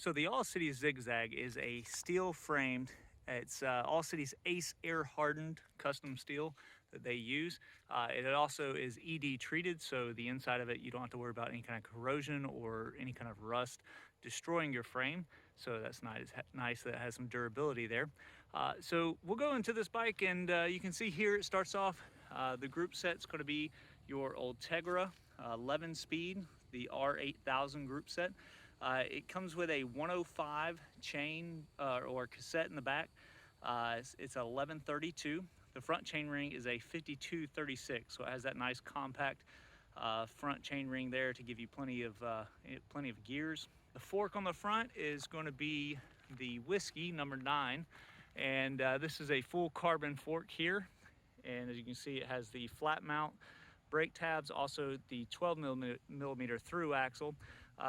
So the All City Zigzag is a steel framed, it's All City's Ace air hardened custom steel that they use. It also is ED treated, so the inside of it, you don't have to worry about any kind of corrosion or any kind of rust destroying your frame. So that's nice that it has some durability there. So we'll go into this bike, and you can see here it starts off, the group set's going to be your Ultegra 11 speed, the R8000 group set. It comes with a 105 chain or cassette in the back. It's 1132. The front chain ring is a 5236, so it has that nice compact front chain ring there to give you plenty of gears. The fork on the front is going to be the Whiskey number 9, and this is a full carbon fork here. And as you can see, it has the flat mount brake tabs, also the 12 millimeter through axle.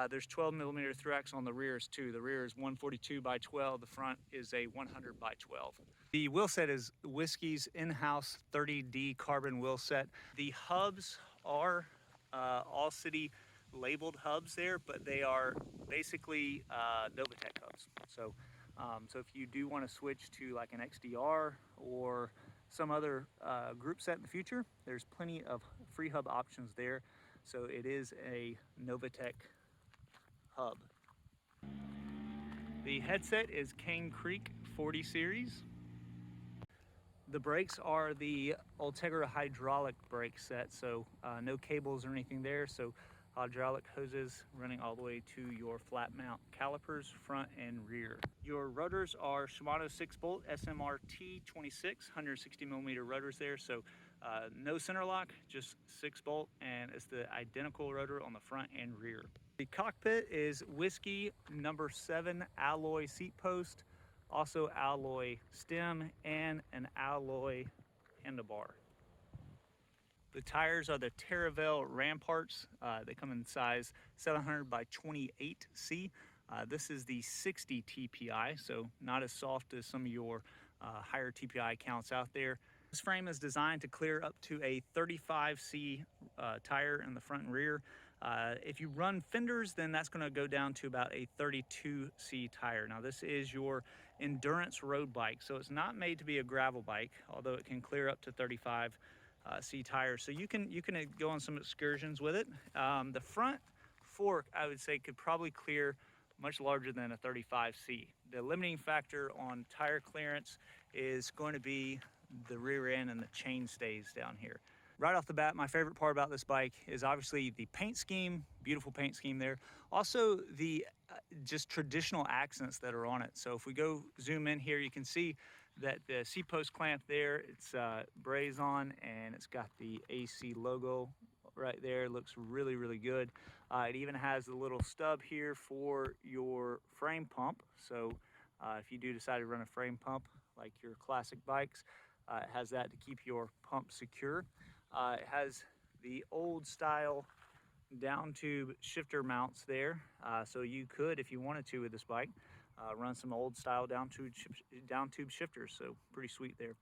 There's 12 millimeter through axle on the rears too. The rear is 142 by 12. The front is a 100 by 12. The wheel set is Whiskey's in-house 30D carbon wheel set. The hubs are All City labeled hubs there, but they are basically Novatec hubs. So if you do want to switch to like an XDR or some other group set in the future, there's plenty of free hub options there. So it is a Novatec hub. The headset is Cane Creek 40 series. The brakes are the Ultegra hydraulic brake set, so no cables or anything there. So hydraulic hoses running all the way to your flat mount calipers, front and rear. Your rotors are Shimano 6-bolt SMRT 26, 160 millimeter rotors there. So no center lock, just 6-bolt, and it's the identical rotor on the front and rear. The cockpit is Whiskey number 7 alloy seat post, also alloy stem, and an alloy handlebar. The tires are the Terravel Ramparts. They come in size 700 by 28C. This is the 60 TPI, so not as soft as some of your higher TPI counts out there. This frame is designed to clear up to a 35C tire in the front and rear. If you run fenders, then that's going to go down to about a 32C tire. Now this is your endurance road bike, so it's not made to be a gravel bike, although it can clear up to 35C tires, so you can go on some excursions with it. The front fork, I would say, could probably clear much larger than a 35C. The limiting factor on tire clearance is going to be the rear end and the chain stays down here. Right off the bat, my favorite part about this bike is obviously the paint scheme, beautiful paint scheme there. Also the just traditional accents that are on it. So if we go zoom in here, you can see that the seat post clamp there, it's braze on, and it's got the AC logo right there. It looks really, really good. It even has a little stub here for your frame pump. So if you do decide to run a frame pump like your classic bikes, it has that to keep your pump secure. It has the old style down tube shifter mounts there. So you could, if you wanted to with this bike, run some old style down tube shifters. So pretty sweet there.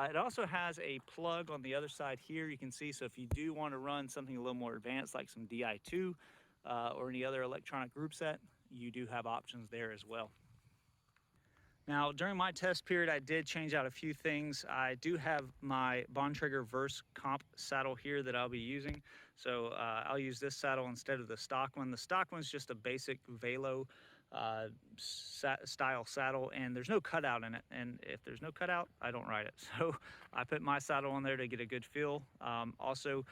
It also has a plug on the other side here, you can see. So if you do want to run something a little more advanced like some Di2 or any other electronic group set, you do have options there as well. Now, during my test period, I did change out a few things. I do have my Bontrager Verse Comp saddle here that I'll be using. So I'll use this saddle instead of the stock one. The stock one's just a basic Velo style saddle, and there's no cutout in it. And if there's no cutout, I don't ride it. So I put my saddle on there to get a good feel. Also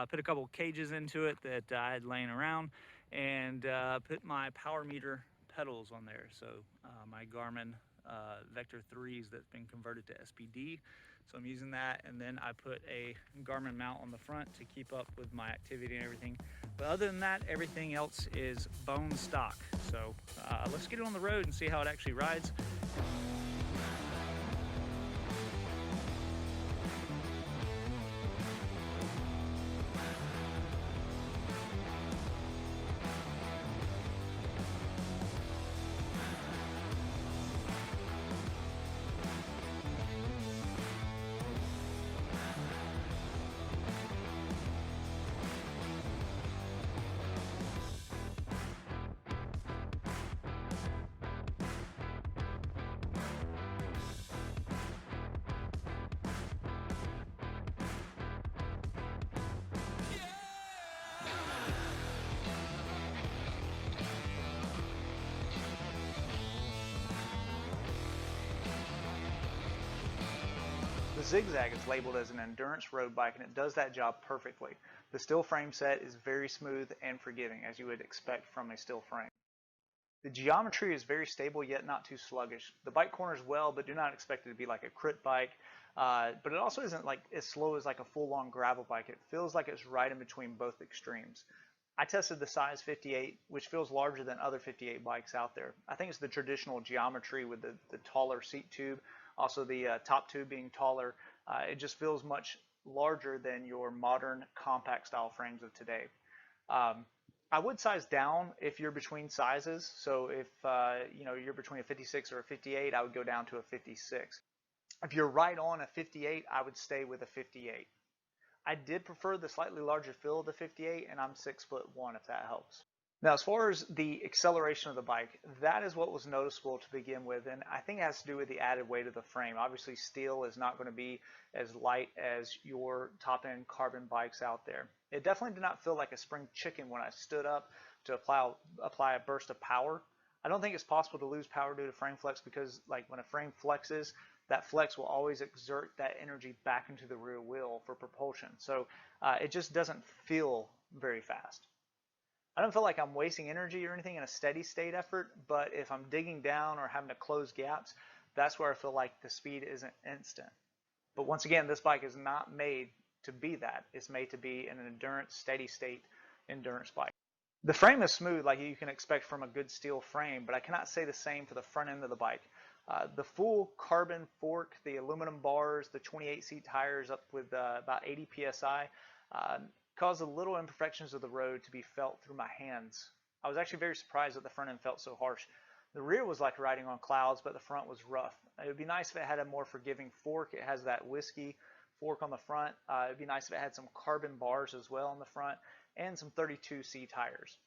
put a couple cages into it that I had laying around, and put my power meter pedals on there. So my Garmin Vector 3s that's been converted to SPD, so I'm using that. And then I put a Garmin mount on the front to keep up with my activity and everything. But other than that, everything else is bone stock. So let's get it on the road and see how it actually rides. Zigzag is labeled as an endurance road bike, and it does that job perfectly. The steel frame set is very smooth and forgiving, as you would expect from a steel frame. The geometry is very stable, yet not too sluggish. The bike corners well, but do not expect it to be like a crit bike. But it also isn't like as slow as like a full-on gravel bike. It feels like it's right in between both extremes. I tested the size 58, which feels larger than other 58 bikes out there. I think it's the traditional geometry with the taller seat tube, also the top tube being taller. It just feels much larger than your modern compact style frames of today. I would size down if you're between sizes. So if you're between a 56 or a 58, I would go down to a 56. If you're right on a 58, I would stay with a 58. I did prefer the slightly larger feel of the 58, and I'm 6'1", if that helps. Now, as far as the acceleration of the bike, that is what was noticeable to begin with, and I think it has to do with the added weight of the frame. Obviously, steel is not going to be as light as your top-end carbon bikes out there. It definitely did not feel like a spring chicken when I stood up to apply a burst of power. I don't think it's possible to lose power due to frame flex because, like, when a frame flexes, that flex will always exert that energy back into the rear wheel for propulsion. So it just doesn't feel very fast. I don't feel like I'm wasting energy or anything in a steady state effort, but if I'm digging down or having to close gaps, that's where I feel like the speed isn't instant. But once again, this bike is not made to be that. It's made to be an endurance, steady state endurance bike. The frame is smooth like you can expect from a good steel frame, but I cannot say the same for the front end of the bike. The full carbon fork, the aluminum bars, the 28 seat tires up with about 80 psi caused the little imperfections of the road to be felt through my hands. I was actually very surprised that the front end felt so harsh. The rear was like riding on clouds, but the front was rough. It would be nice if it had a more forgiving fork. It has that whiskey fork on the front. It would be nice if it had some carbon bars as well on the front and some 32C tires.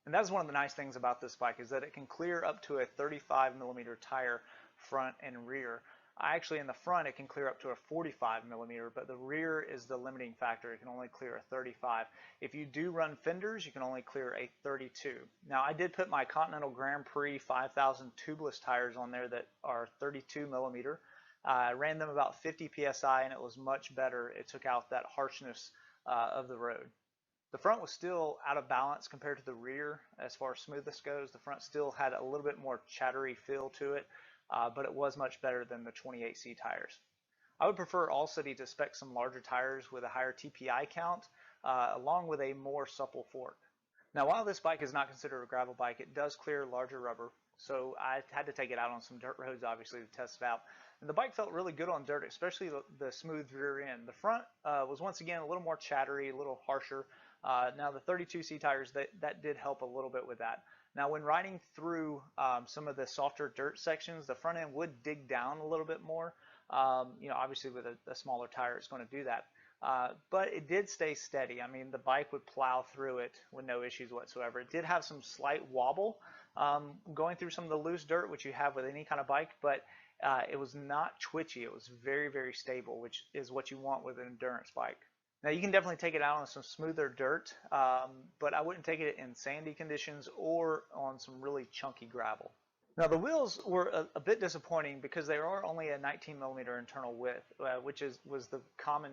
And that's one of the nice things about this bike is that it can clear up to a 35 millimeter tire front and rear. Actually, in the front, it can clear up to a 45 millimeter, but the rear is the limiting factor. It can only clear a 35. If you do run fenders, you can only clear a 32. Now, I did put my Continental Grand Prix 5000 tubeless tires on there that are 32 millimeter. I ran them about 50 psi, and it was much better. It took out that harshness of the road. The front was still out of balance compared to the rear as far as smoothness goes. The front still had a little bit more chattery feel to it. But it was much better than the 28C tires. I would prefer All-City to spec some larger tires with a higher TPI count, along with a more supple fork. Now, while this bike is not considered a gravel bike, it does clear larger rubber, so I had to take it out on some dirt roads, obviously, to test it out. And the bike felt really good on dirt, especially the smooth rear end. The front was once again a little more chattery, a little harsher. Now, the 32C tires, that did help a little bit with that. Now, when riding through some of the softer dirt sections, the front end would dig down a little bit more. Obviously with a smaller tire, it's going to do that. But it did stay steady. I mean, the bike would plow through it with no issues whatsoever. It did have some slight wobble going through some of the loose dirt, which you have with any kind of bike, but it was not twitchy. It was very, very stable, which is what you want with an endurance bike. Now, you can definitely take it out on some smoother dirt, but I wouldn't take it in sandy conditions or on some really chunky gravel. Now, the wheels were a bit disappointing because they are only a 19 millimeter internal width, which was the common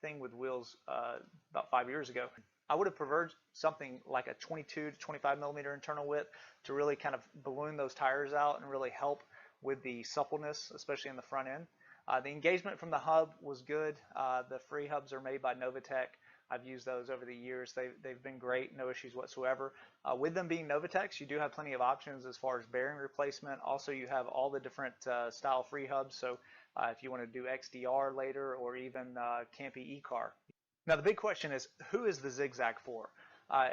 thing with wheels about 5 years ago. I would have preferred something like a 22 to 25 millimeter internal width to really kind of balloon those tires out and really help with the suppleness, especially in the front end. The engagement from the hub was good. The free hubs are made by Novatec. I've used those over the years. They've been great, no issues whatsoever. With them being Novatecs, you do have plenty of options as far as bearing replacement. Also, you have all the different style free hubs. So if you want to do XDR later or even Campy E-Car. Now, the big question is, who is the Zigzag for?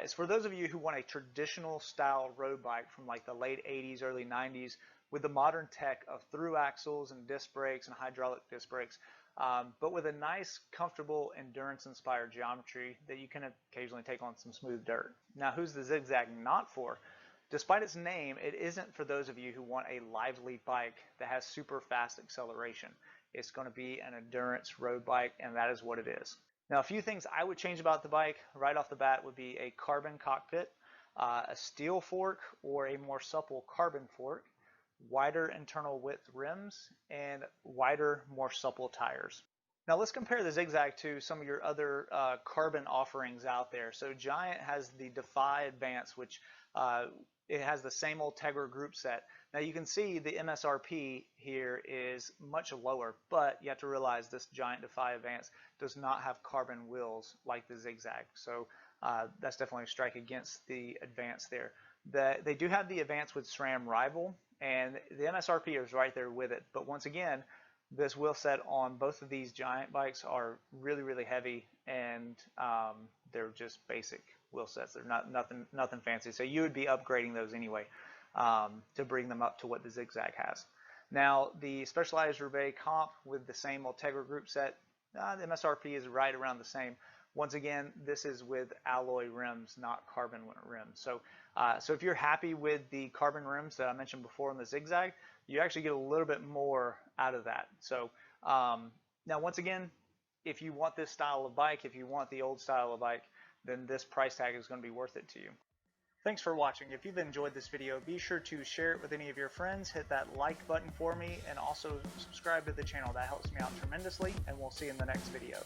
It's for those of you who want a traditional style road bike from like the late 80s, early 90s, with the modern tech of through axles and disc brakes and hydraulic disc brakes, but with a nice, comfortable, endurance-inspired geometry that you can occasionally take on some smooth dirt. Now, who's the Zigzag not for? Despite its name, it isn't for those of you who want a lively bike that has super fast acceleration. It's going to be an endurance road bike, and that is what it is. Now, a few things I would change about the bike right off the bat would be a carbon cockpit, a steel fork or a more supple carbon fork, wider internal width rims, and wider, more supple tires. Now let's compare the Zigzag to some of your other carbon offerings out there. So Giant has the Defy Advance, which it has the same Ultegra group set. Now you can see the MSRP here is much lower, but you have to realize this Giant Defy Advance does not have carbon wheels like the Zigzag. So that's definitely a strike against the Advance there. They do have the Advance with SRAM Rival, and the MSRP is right there with it. But once again, this wheel set on both of these Giant bikes are really, really heavy, and they're just basic wheel sets. They're nothing fancy. So you would be upgrading those anyway to bring them up to what the Zigzag has. Now the Specialized Roubaix Comp with the same Ultegra group set, the MSRP is right around the same. Once again, this is with alloy rims, not carbon rims. So if you're happy with the carbon rims that I mentioned before on the Zigzag, you actually get a little bit more out of that. So now once again, if you want this style of bike, if you want the old style of bike, then this price tag is going to be worth it to you. Thanks for watching. If you've enjoyed this video, be sure to share it with any of your friends, hit that like button for me, and also subscribe to the channel. That helps me out tremendously, and we'll see you in the next video.